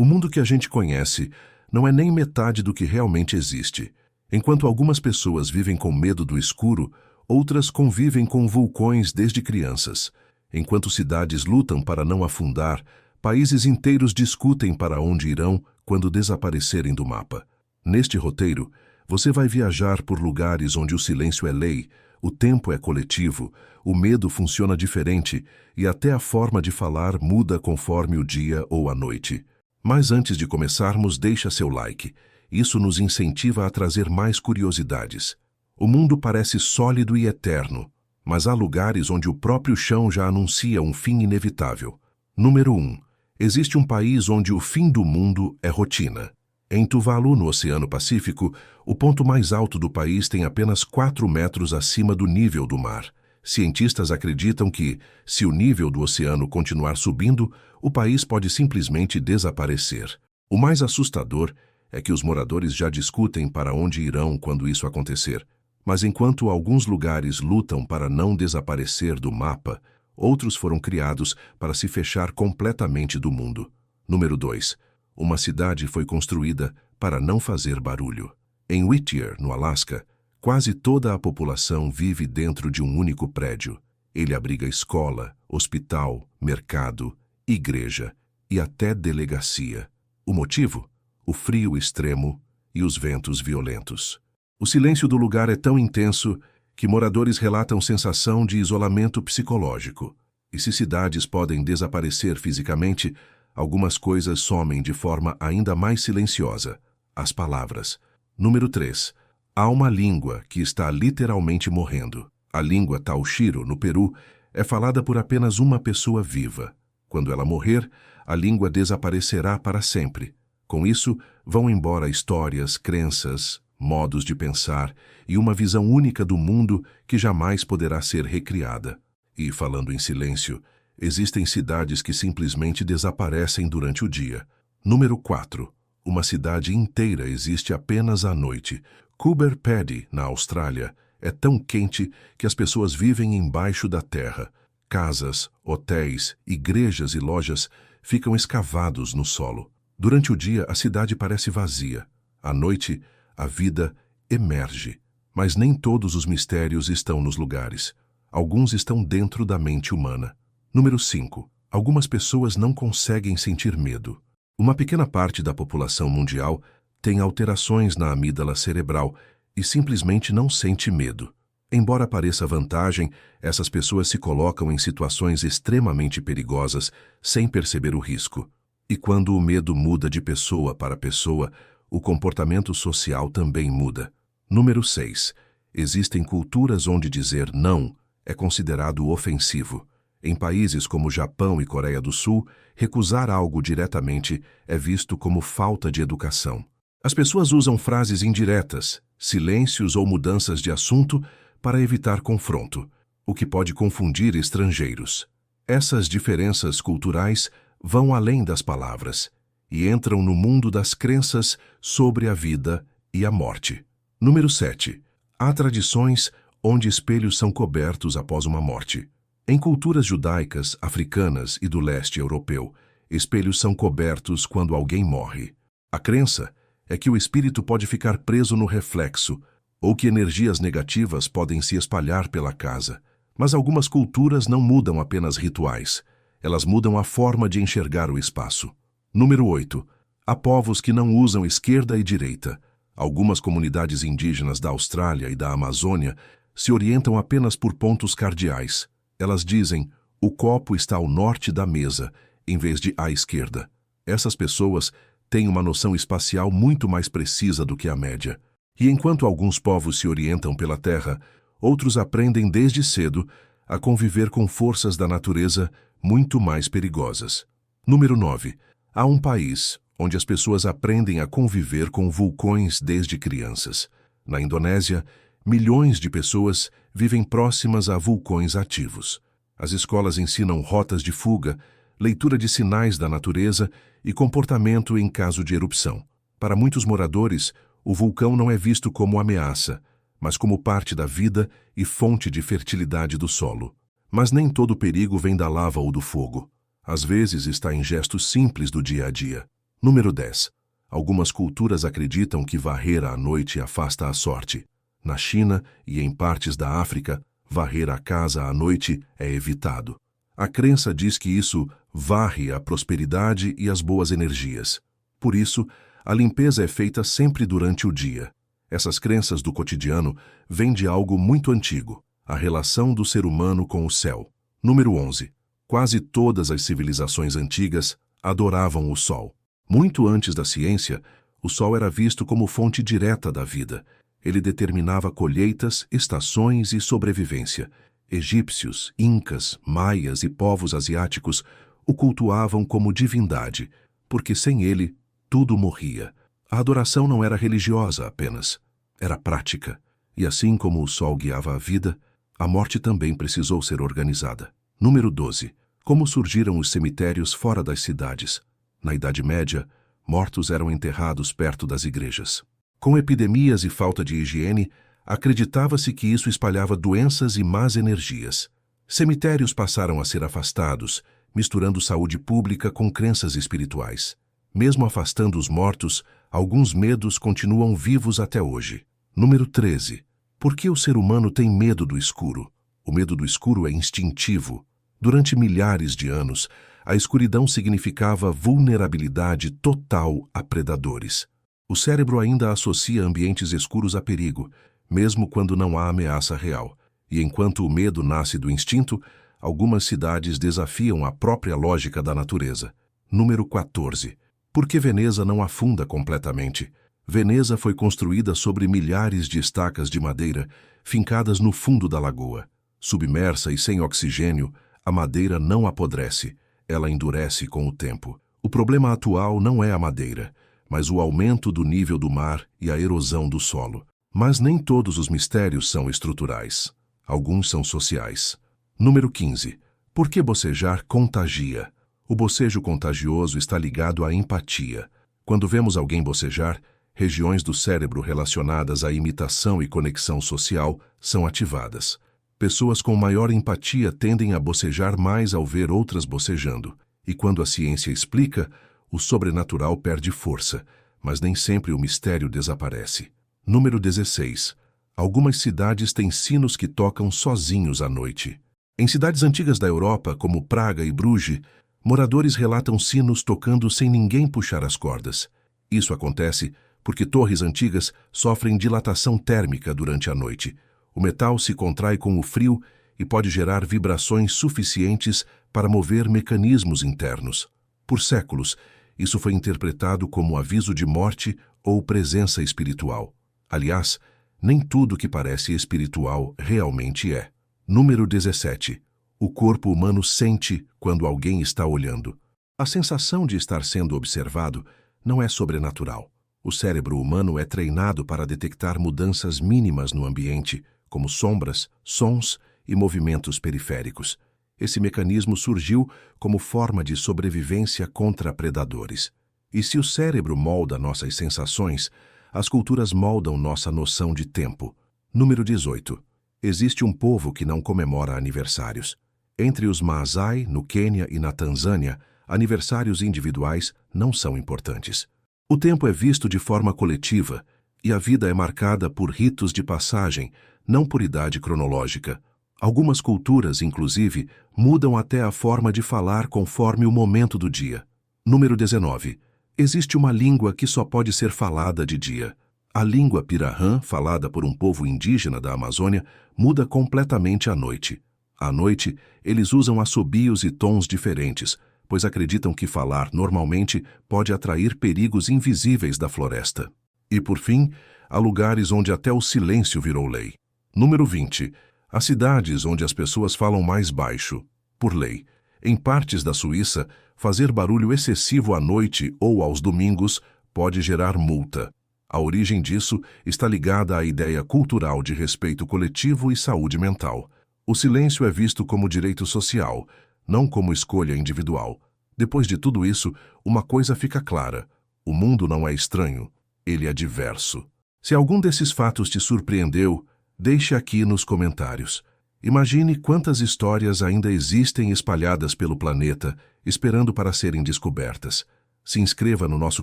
O mundo que a gente conhece não é nem metade do que realmente existe. Enquanto algumas pessoas vivem com medo do escuro, outras convivem com vulcões desde crianças. Enquanto cidades lutam para não afundar, países inteiros discutem para onde irão quando desaparecerem do mapa. Neste roteiro, você vai viajar por lugares onde o silêncio é lei, o tempo é coletivo, o medo funciona diferente e até a forma de falar muda conforme o dia ou a noite. Mas antes de começarmos, deixa seu like. Isso nos incentiva a trazer mais curiosidades. O mundo parece sólido e eterno, mas há lugares onde o próprio chão já anuncia um fim inevitável. Número 1. Existe um país onde o fim do mundo é rotina. Em Tuvalu, no Oceano Pacífico, o ponto mais alto do país tem apenas 4 metros acima do nível do mar. Cientistas acreditam que, se o nível do oceano continuar subindo, o país pode simplesmente desaparecer. O mais assustador é que os moradores já discutem para onde irão quando isso acontecer. Mas enquanto alguns lugares lutam para não desaparecer do mapa, outros foram criados para se fechar completamente do mundo. Número 2. Uma cidade foi construída para não fazer barulho. Em Whittier, no Alasca, quase toda a população vive dentro de um único prédio. Ele abriga escola, hospital, mercado, igreja e até delegacia. O motivo? O frio extremo e os ventos violentos. O silêncio do lugar é tão intenso que moradores relatam sensação de isolamento psicológico. E se cidades podem desaparecer fisicamente, algumas coisas somem de forma ainda mais silenciosa: as palavras. Número 3. Há uma língua que está literalmente morrendo. A língua Taoshiro, no Peru, é falada por apenas uma pessoa viva. Quando ela morrer, a língua desaparecerá para sempre. Com isso, vão embora histórias, crenças, modos de pensar e uma visão única do mundo que jamais poderá ser recriada. E, falando em silêncio, existem cidades que simplesmente desaparecem durante o dia. Número 4. Uma cidade inteira existe apenas à noite. Coober Pedy, na Austrália, é tão quente que as pessoas vivem embaixo da terra. Casas, hotéis, igrejas e lojas ficam escavados no solo. Durante o dia, a cidade parece vazia. À noite, a vida emerge. Mas nem todos os mistérios estão nos lugares. Alguns estão dentro da mente humana. Número 5. Algumas pessoas não conseguem sentir medo. Uma pequena parte da população mundial tem alterações na amígdala cerebral e simplesmente não sente medo. Embora pareça vantagem, essas pessoas se colocam em situações extremamente perigosas sem perceber o risco. E quando o medo muda de pessoa para pessoa, o comportamento social também muda. Número 6. Existem culturas onde dizer não é considerado ofensivo. Em países como Japão e Coreia do Sul, recusar algo diretamente é visto como falta de educação. As pessoas usam frases indiretas, silêncios ou mudanças de assunto para evitar confronto, o que pode confundir estrangeiros. Essas diferenças culturais vão além das palavras e entram no mundo das crenças sobre a vida e a morte. Número 7. Há tradições onde espelhos são cobertos após uma morte. Em culturas judaicas, africanas e do leste europeu, espelhos são cobertos quando alguém morre. A crença é que o espírito pode ficar preso no reflexo ou que energias negativas podem se espalhar pela casa. Mas algumas culturas não mudam apenas rituais. Elas mudam a forma de enxergar o espaço. Número 8. Há povos que não usam esquerda e direita. Algumas comunidades indígenas da Austrália e da Amazônia se orientam apenas por pontos cardeais. Elas dizem, o copo está ao norte da mesa, em vez de à esquerda. Essas pessoas têm uma noção espacial muito mais precisa do que a média. E enquanto alguns povos se orientam pela terra, outros aprendem desde cedo a conviver com forças da natureza muito mais perigosas. Número 9. Há um país onde as pessoas aprendem a conviver com vulcões desde crianças. Na Indonésia, milhões de pessoas vivem próximas a vulcões ativos. As escolas ensinam rotas de fuga, leitura de sinais da natureza e comportamento em caso de erupção. Para muitos moradores, o vulcão não é visto como ameaça, mas como parte da vida e fonte de fertilidade do solo. Mas nem todo perigo vem da lava ou do fogo. Às vezes está em gestos simples do dia a dia. Número 10. Algumas culturas acreditam que varrer à noite afasta a sorte. Na China e em partes da África, varrer a casa à noite é evitado. A crença diz que isso varre a prosperidade e as boas energias. Por isso, a limpeza é feita sempre durante o dia. Essas crenças do cotidiano vêm de algo muito antigo, a relação do ser humano com o céu. Número 11. Quase todas as civilizações antigas adoravam o sol. Muito antes da ciência, o sol era visto como fonte direta da vida. Ele determinava colheitas, estações e sobrevivência. Egípcios, incas, maias e povos asiáticos o cultuavam como divindade, porque sem ele, tudo morria. A adoração não era religiosa apenas, era prática. E assim como o sol guiava a vida, a morte também precisou ser organizada. Número 12. Como surgiram os cemitérios fora das cidades? Na Idade Média, mortos eram enterrados perto das igrejas. Com epidemias e falta de higiene, acreditava-se que isso espalhava doenças e más energias. Cemitérios passaram a ser afastados, misturando saúde pública com crenças espirituais. Mesmo afastando os mortos, alguns medos continuam vivos até hoje. Número 13. Por que o ser humano tem medo do escuro? O medo do escuro é instintivo. Durante milhares de anos, a escuridão significava vulnerabilidade total a predadores. O cérebro ainda associa ambientes escuros a perigo, mesmo quando não há ameaça real. E enquanto o medo nasce do instinto, algumas cidades desafiam a própria lógica da natureza. Número 14. Por que Veneza não afunda completamente? Veneza foi construída sobre milhares de estacas de madeira, fincadas no fundo da lagoa. Submersa e sem oxigênio, a madeira não apodrece, ela endurece com o tempo. O problema atual não é a madeira, mas o aumento do nível do mar e a erosão do solo. Mas nem todos os mistérios são estruturais. Alguns são sociais. Número 15. Por que bocejar contagia? O bocejo contagioso está ligado à empatia. Quando vemos alguém bocejar, regiões do cérebro relacionadas à imitação e conexão social são ativadas. Pessoas com maior empatia tendem a bocejar mais ao ver outras bocejando. E quando a ciência explica, o sobrenatural perde força, mas nem sempre o mistério desaparece. Número 16. Algumas cidades têm sinos que tocam sozinhos à noite. Em cidades antigas da Europa, como Praga e Bruges, moradores relatam sinos tocando sem ninguém puxar as cordas. Isso acontece porque torres antigas sofrem dilatação térmica durante a noite. O metal se contrai com o frio e pode gerar vibrações suficientes para mover mecanismos internos. Por séculos, isso foi interpretado como aviso de morte ou presença espiritual. Aliás, nem tudo que parece espiritual realmente é. Número 17. O corpo humano sente quando alguém está olhando. A sensação de estar sendo observado não é sobrenatural. O cérebro humano é treinado para detectar mudanças mínimas no ambiente, como sombras, sons e movimentos periféricos. Esse mecanismo surgiu como forma de sobrevivência contra predadores. E se o cérebro molda nossas sensações, as culturas moldam nossa noção de tempo. Número 18. Existe um povo que não comemora aniversários. Entre os Maasai, no Quênia e na Tanzânia, aniversários individuais não são importantes. O tempo é visto de forma coletiva e a vida é marcada por ritos de passagem, não por idade cronológica. Algumas culturas, inclusive, mudam até a forma de falar conforme o momento do dia. Número 19. Existe uma língua que só pode ser falada de dia. A língua Pirahã, falada por um povo indígena da Amazônia, muda completamente à noite. À noite, eles usam assobios e tons diferentes, pois acreditam que falar normalmente pode atrair perigos invisíveis da floresta. E, por fim, há lugares onde até o silêncio virou lei. Número 20. Há cidades onde as pessoas falam mais baixo, por lei. Em partes da Suíça, fazer barulho excessivo à noite ou aos domingos pode gerar multa. A origem disso está ligada à ideia cultural de respeito coletivo e saúde mental. O silêncio é visto como direito social, não como escolha individual. Depois de tudo isso, uma coisa fica clara: o mundo não é estranho, ele é diverso. Se algum desses fatos te surpreendeu, deixe aqui nos comentários. Imagine quantas histórias ainda existem espalhadas pelo planeta, esperando para serem descobertas. Se inscreva no nosso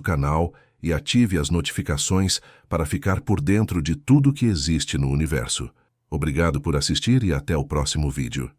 canal e ative as notificações para ficar por dentro de tudo que existe no universo. Obrigado por assistir e até o próximo vídeo.